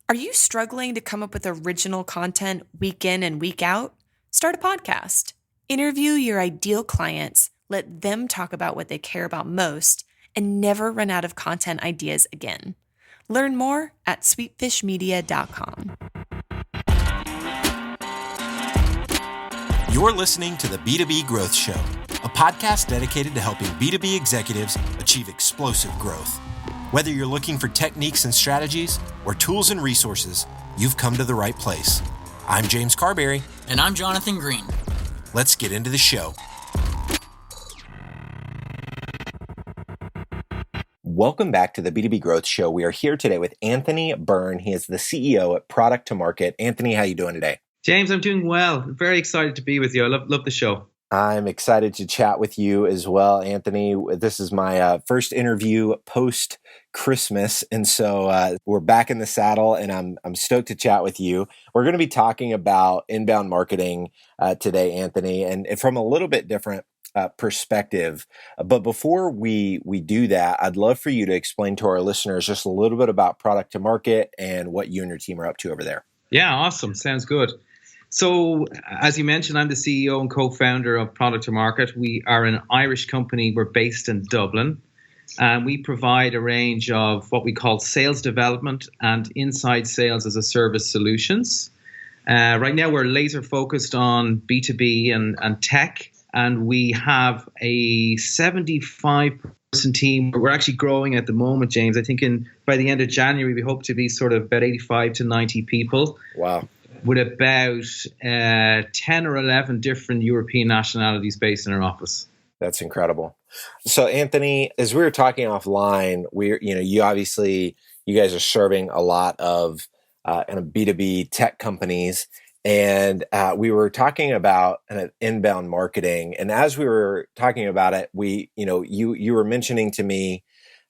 Are you struggling to come up with original content week in and week out? Start a podcast. Interview your ideal clients, let them talk about what they care about most, and never run out of content ideas again. Learn more at sweetfishmedia.com. You're listening to the B2B Growth Show, a podcast dedicated to helping B2B executives achieve explosive growth. Whether you're looking for techniques and strategies or tools and resources, you've come to the right place. I'm James Carberry. And I'm Jonathan Green. Let's get into the show. Welcome back to the B2B Growth Show. We are here today with Anthony Byrne. He is the CEO at Product to Market. Anthony, how are you doing today? James, I'm doing well. Very excited to be with you. I love the show. I'm excited to chat with you as well, Anthony. This is my first interview post-Christmas, and so we're back in the saddle, and I'm stoked to chat with you. We're going to be talking about inbound marketing today, Anthony, and from a little bit different perspective. But before we do that, I'd love for you to explain to our listeners just a little bit about Product to Market and what you and your team are up to over there. Yeah, awesome. Sounds good. So, as you mentioned, I'm the CEO and co-founder of Product to Market. We are an Irish company. We're based in Dublin, and we provide a range of what we call sales development and inside sales as a service solutions. Right now, we're laser focused on B2B and tech, and we have a 75-person team. We're actually growing at the moment, James. I think by the end of January, we hope to be sort of about 85 to 90 people. Wow. With about 10 or 11 different European nationalities based in our office. That's incredible. So, Anthony, as we were talking offline, you guys are serving a lot of kind of B2B tech companies, and we were talking about kind of inbound marketing. And as we were talking about it, you were mentioning to me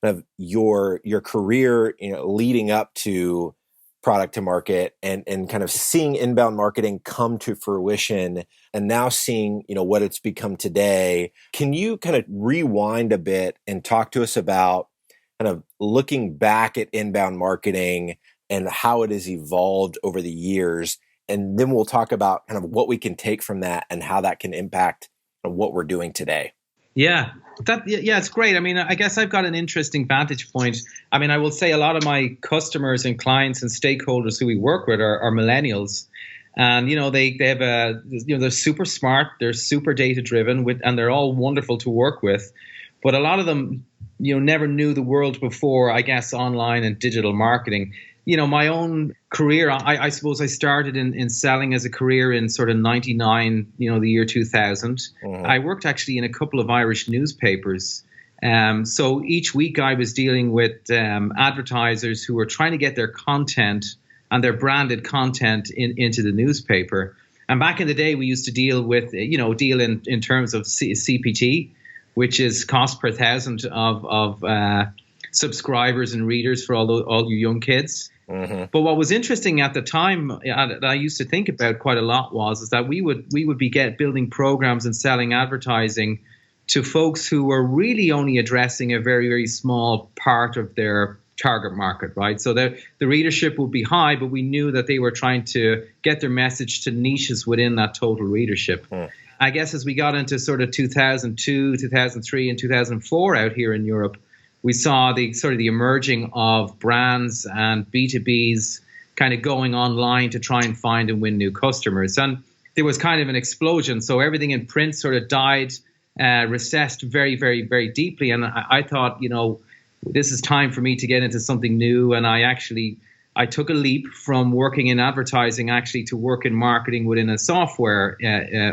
kind of your career, leading up to Product to Market and kind of seeing inbound marketing come to fruition and now seeing, what it's become today. Can you kind of rewind a bit and talk to us about kind of looking back at inbound marketing and how it has evolved over the years? And then we'll talk about kind of what we can take from that and how that can impact what we're doing today. Yeah, it's great. I mean, I guess I've got an interesting vantage point. I mean, I will say a lot of my customers and clients and stakeholders who we work with are millennials, and they have they're super smart, they're super data driven, and they're all wonderful to work with. But a lot of them, never knew the world before, I guess, online and digital marketing. My own career, I suppose I started in selling as a career in sort of 99, the year 2000. Mm-hmm. I worked actually in a couple of Irish newspapers. So each week I was dealing with advertisers who were trying to get their content and their branded content into the newspaper. And back in the day, we used to deal with, in terms of CPT, which is cost per thousand of subscribers and readers for all you young kids. Mm-hmm. But what was interesting at the time that I used to think about quite a lot is that we would be building programs and selling advertising to folks who were really only addressing a very, very small part of their target market, right? So the readership would be high, but we knew that they were trying to get their message to niches within that total readership. Mm. I guess as we got into sort of 2002, 2003, and 2004 out here in Europe, we saw the emerging of brands and B2Bs kind of going online to try and find and win new customers. And there was kind of an explosion. So everything in print sort of died, recessed very, very, very deeply. And I thought, this is time for me to get into something new. And I took a leap from working in advertising actually to work in marketing within a software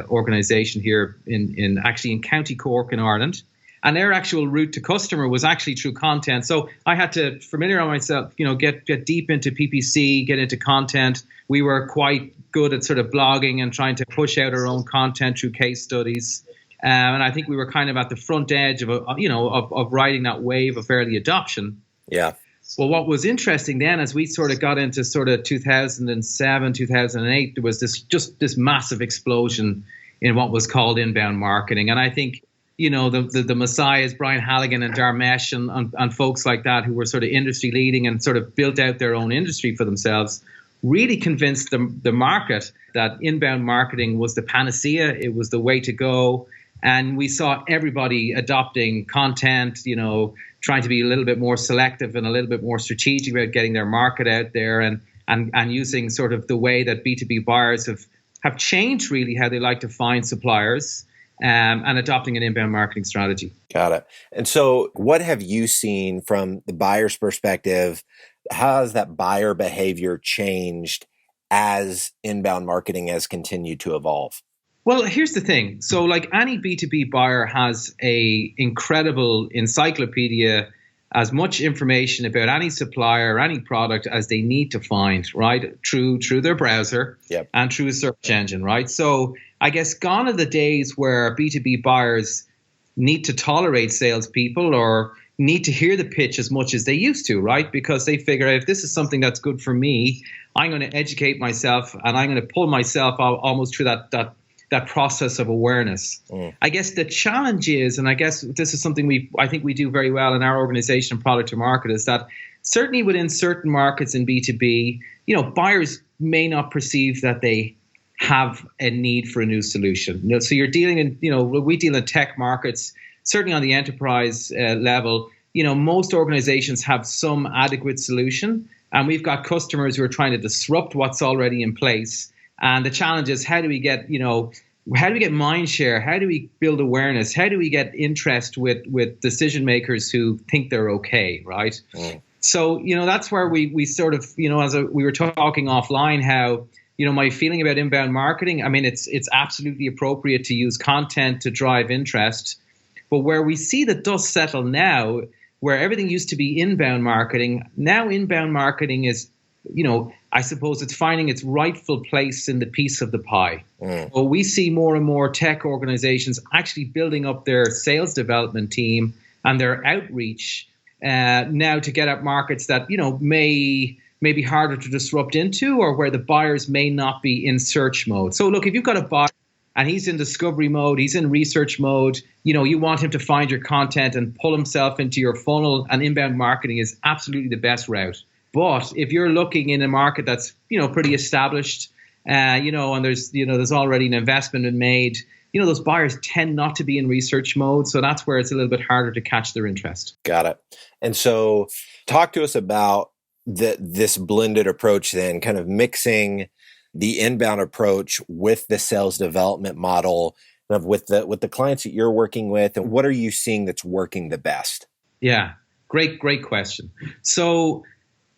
organization here in County Cork in Ireland. And their actual route to customer was actually through content. So I had to familiarize myself, get deep into PPC, get into content. We were quite good at sort of blogging and trying to push out our own content through case studies. And I think we were kind of at the front edge of riding that wave of early adoption. Yeah. Well, what was interesting then, as we sort of got into sort of 2007, 2008, there was this massive explosion in what was called inbound marketing. And I think the messiahs, Brian Halligan and Dharmesh and folks like that who were sort of industry leading and sort of built out their own industry for themselves, really convinced the market that inbound marketing was the panacea. It was the way to go. And we saw everybody adopting content, trying to be a little bit more selective and a little bit more strategic about getting their market out there and using sort of the way that B2B buyers have changed really how they like to find suppliers and adopting an inbound marketing strategy. Got it. And so what have you seen from the buyer's perspective? How has that buyer behavior changed as inbound marketing has continued to evolve? Well, here's the thing. So like any B2B buyer has a incredible encyclopedia, as much information about any supplier or any product as they need to find, right? Through their browser and through a search engine, right? So I guess gone are the days where B2B buyers need to tolerate salespeople or need to hear the pitch as much as they used to, right? Because they figure if this is something that's good for me, I'm going to educate myself and I'm going to pull myself out almost through that process of awareness. I guess the challenge is, and I guess this is something I think we do very well in our organization, product to market, is that certainly within certain markets in B2B, buyers may not perceive that they have a need for a new solution. So you're dealing in, we deal in tech markets, certainly on the enterprise level, most organizations have some adequate solution, and we've got customers who are trying to disrupt what's already in place. And the challenge is how do we get mind share? How do we build awareness? How do we get interest with decision makers who think they're okay, right? So, that's where we sort of, as we were talking offline, how, my feeling about inbound marketing, I mean, it's absolutely appropriate to use content to drive interest. But where we see the dust settle now, where everything used to be inbound marketing, now inbound marketing is, I suppose it's finding its rightful place in the piece of the pie. So we see more and more tech organizations actually building up their sales development team and their outreach now to get at markets that, may be harder to disrupt into or where the buyers may not be in search mode. So look, if you've got a buyer and he's in discovery mode, he's in research mode, you want him to find your content and pull himself into your funnel, and inbound marketing is absolutely the best route. But if you're looking in a market that's, pretty established, and there's already an investment been made, those buyers tend not to be in research mode. So that's where it's a little bit harder to catch their interest. Got it. And so talk to us about this blended approach then, kind of mixing the inbound approach with the sales development model with the clients that you're working with, and what are you seeing that's working the best? Yeah, great question. So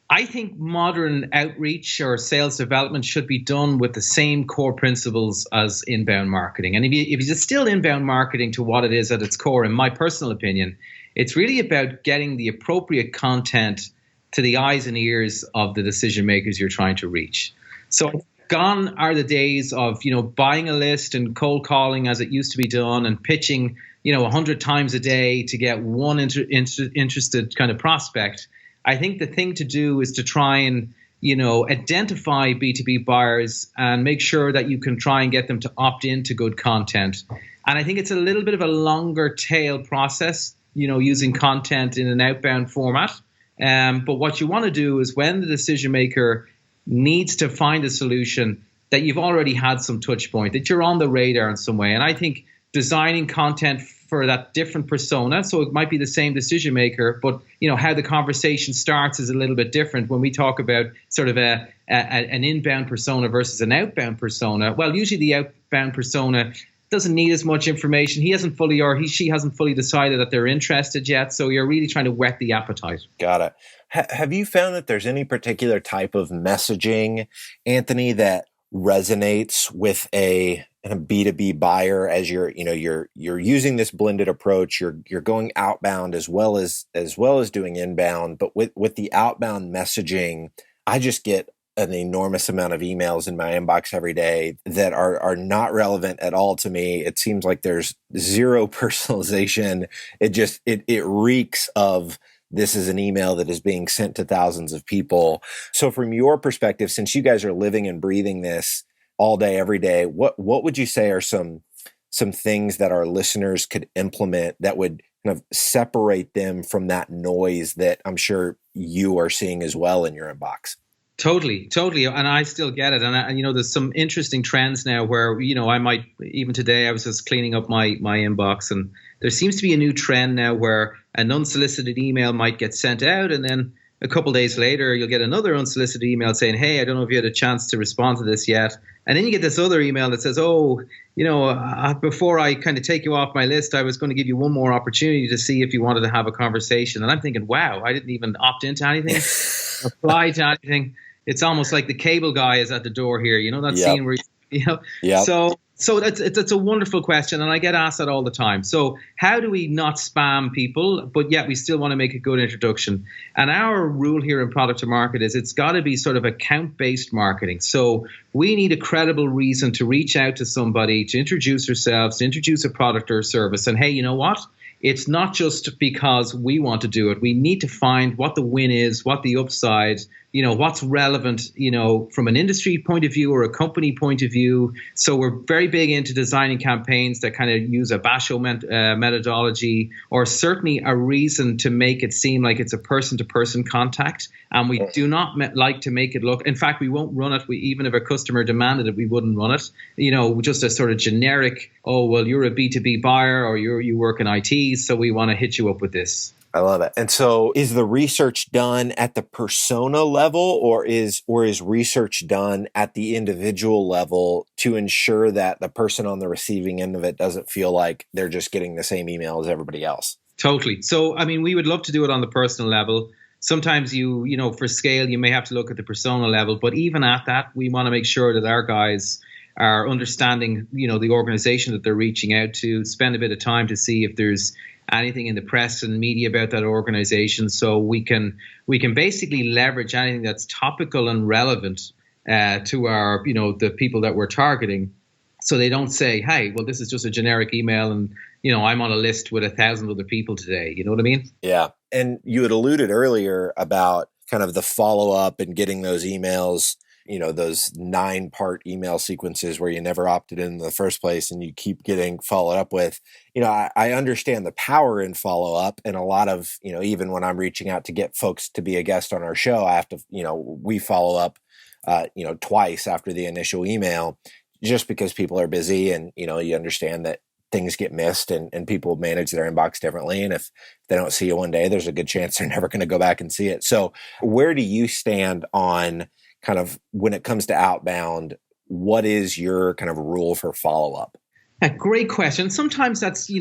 I think modern outreach or sales development should be done with the same core principles as inbound marketing. And if you distill inbound marketing to what it is at its core, in my personal opinion, it's really about getting the appropriate content to the eyes and ears of the decision makers you're trying to reach. So gone are the days of, buying a list and cold calling as it used to be done and pitching, 100 times a day to get one interested kind of prospect. I think the thing to do is to try and, identify B2B buyers and make sure that you can try and get them to opt into good content. And I think it's a little bit of a longer tail process, using content in an outbound format. But what you want to do is when the decision maker needs to find a solution, that you've already had some touch point, that you're on the radar in some way. And I think designing content for that different persona, so it might be the same decision maker, but how the conversation starts is a little bit different when we talk about sort of an inbound persona versus an outbound persona. Well, usually the outbound persona doesn't need as much information. She hasn't fully decided that they're interested yet. So you're really trying to whet the appetite. Got it. Have you found that there's any particular type of messaging, Anthony, that resonates with a B2B buyer as you're using this blended approach? You're going outbound as well as doing inbound, but with the outbound messaging, I just get an enormous amount of emails in my inbox every day that are not relevant at all to me. It seems like there's zero personalization. It reeks of this is an email that is being sent to thousands of people. So from your perspective, since you guys are living and breathing this all day, every day, what would you say are some some things that our listeners could implement that would kind of separate them from that noise that I'm sure you are seeing as well in your inbox? Totally. And I still get it. And there's some interesting trends now where, I might, even today, I was just cleaning up my inbox, and there seems to be a new trend now where an unsolicited email might get sent out, and then a couple of days later, you'll get another unsolicited email saying, hey, I don't know if you had a chance to respond to this yet. And then you get this other email that says, before I kind of take you off my list, I was going to give you one more opportunity to see if you wanted to have a conversation. And I'm thinking, wow, I didn't even opt into anything, apply to anything. It's almost like the cable guy is at the door here. That scene where, So that's a wonderful question, and I get asked that all the time. So how do we not spam people, but yet we still want to make a good introduction? And our rule here in product to market is it's got to be sort of account-based marketing. So we need a credible reason to reach out to somebody, to introduce ourselves, to introduce a product or service. And hey, you know what? It's not just because we want to do it. We need to find what the win is, what the upside, what's relevant, from an industry point of view or a company point of view. So we're very big into designing campaigns that kind of use a Basho methodology, or certainly a reason to make it seem like it's a person-to-person contact. And we do not like to make it look, in fact, we won't run it. Even if a customer demanded it, we wouldn't run it. Just a sort of generic, oh, well, you're a B2B buyer, or you work in IT, so we want to hit you up with this. I love it. And so is the research done at the persona level, or is research done at the individual level to ensure that the person on the receiving end of it doesn't feel like they're just getting the same email as everybody else? Totally. So, we would love to do it on the personal level. Sometimes for scale, you may have to look at the persona level, but even at that, we want to make sure that our guys are understanding, the organization that they're reaching out to, spend a bit of time to see if there's anything in the press and media about that organization, so we can basically leverage anything that's topical and relevant to our, the people that we're targeting, so they don't say, hey, well, this is just a generic email and, I'm on a list with 1,000 other people today. You know what I mean? Yeah. And you had alluded earlier about kind of the follow-up and getting those emails, those 9-part email sequences where you never opted in the first place and you keep getting followed up with. I understand the power in follow-up, and a lot of, even when I'm reaching out to get folks to be a guest on our show, I have to, we follow up, twice after the initial email, just because people are busy, and, you understand that things get missed and people manage their inbox differently. And if they don't see you one day, there's a good chance they're never going to go back and see it. So where do you stand on kind of when it comes to outbound? What is your kind of rule for follow-up? A great question. Sometimes that's,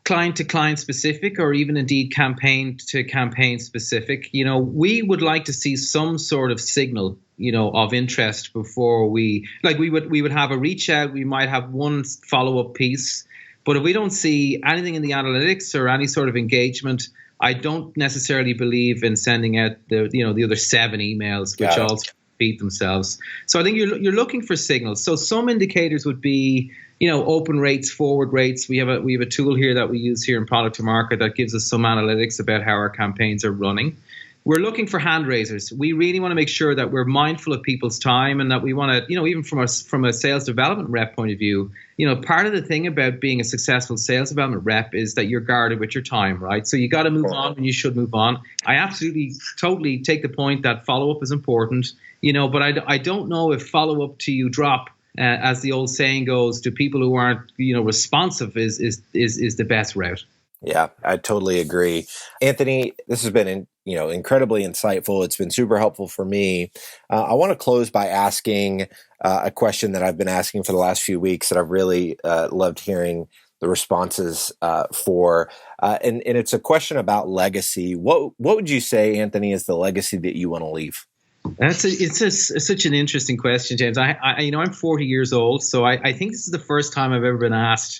client to client specific, or even indeed campaign to campaign specific. We would like to see some sort of signal, of interest before we would have a reach out. We might have one follow-up piece, but if we don't see anything in the analytics or any sort of engagement, I don't necessarily believe in sending out the other 7 emails, which also repeat themselves. So I think you're looking for signals. So some indicators would be, open rates, forward rates. We have a tool here that we use here in Product to Market that gives us some analytics about how our campaigns are running. We're looking for hand raisers. We really want to make sure that we're mindful of people's time, and that we want to, even from a sales development rep point of view, part of the thing about being a successful sales development rep is that you're guarded with your time, right? So you got to move on when you should move on. I absolutely, totally take the point that follow-up is important, but I don't know if follow-up to you drop, as the old saying goes, to people who aren't, responsive is the best route. Yeah, I totally agree. Anthony, this has been incredibly insightful. It's been super helpful for me. I want to close by asking a question that I've been asking for the last few weeks that I've really loved hearing the responses for. And it's a question about legacy. What would you say, Anthony, is the legacy that you want to leave? It's such an interesting question, James. I'm 40 years old, so I think this is the first time I've ever been asked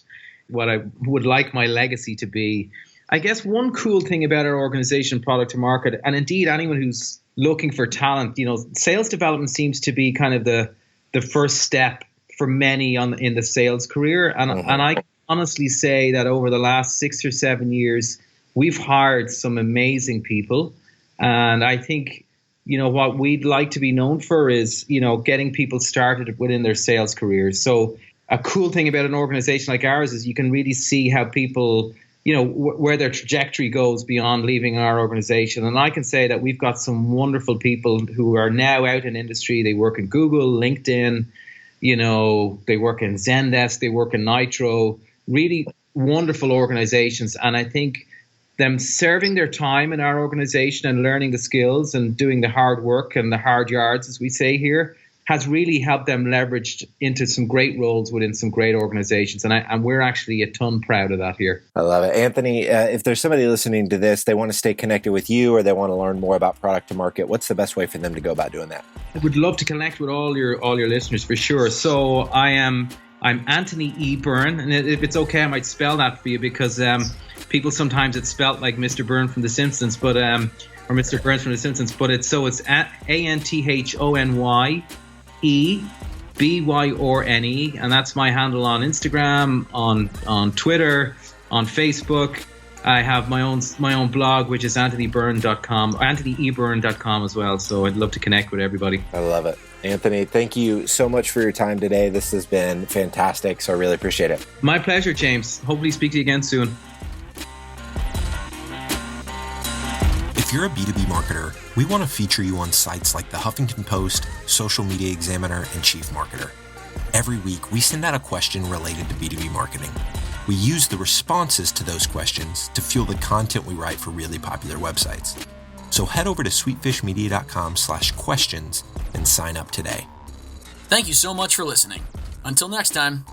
what I would like my legacy to be. I guess one cool thing about our organization, Product to Market, and indeed anyone who's looking for talent, sales development seems to be kind of the first step for many in the sales career. And I can honestly say that over the last 6 or 7 years, we've hired some amazing people. And I think, what we'd like to be known for is, getting people started within their sales careers. So a cool thing about an organization like ours is you can really see how people, where their trajectory goes beyond leaving our organization. And I can say that we've got some wonderful people who are now out in industry. They work in Google, LinkedIn, they work in Zendesk, they work in Nitro, really wonderful organizations. And I think them serving their time in our organization and learning the skills and doing the hard work and the hard yards, as we say here, has really helped them leverage into some great roles within some great organizations. And we're actually a ton proud of that here. I love it. Anthony, if there's somebody listening to this, they want to stay connected with you or they want to learn more about product to market, what's the best way for them to go about doing that? I would love to connect with all your listeners for sure. So I'm Anthony E. Byrne. And if it's okay, I might spell that for you because people sometimes it's spelled like Mr. Byrne from The Simpsons, but or Mr. Burns from The Simpsons, but it's at ANTHONY EBYRNE, and that's my handle on Instagram, on Twitter, on Facebook. I have my own blog, which is anthonybyrne.com, anthonyeburn.com as well. So I'd love to connect with everybody. I love it. Anthony, thank you so much for your time today. This has been fantastic, so I really appreciate it. My pleasure, James. Hopefully speak to you again soon. If you're a B2B marketer, we want to feature you on sites like the Huffington Post, Social Media Examiner, and Chief Marketer. Every week, we send out a question related to B2B marketing. We use the responses to those questions to fuel the content we write for really popular websites. So head over to sweetfishmedia.com/questions and sign up today. Thank you so much for listening. Until next time.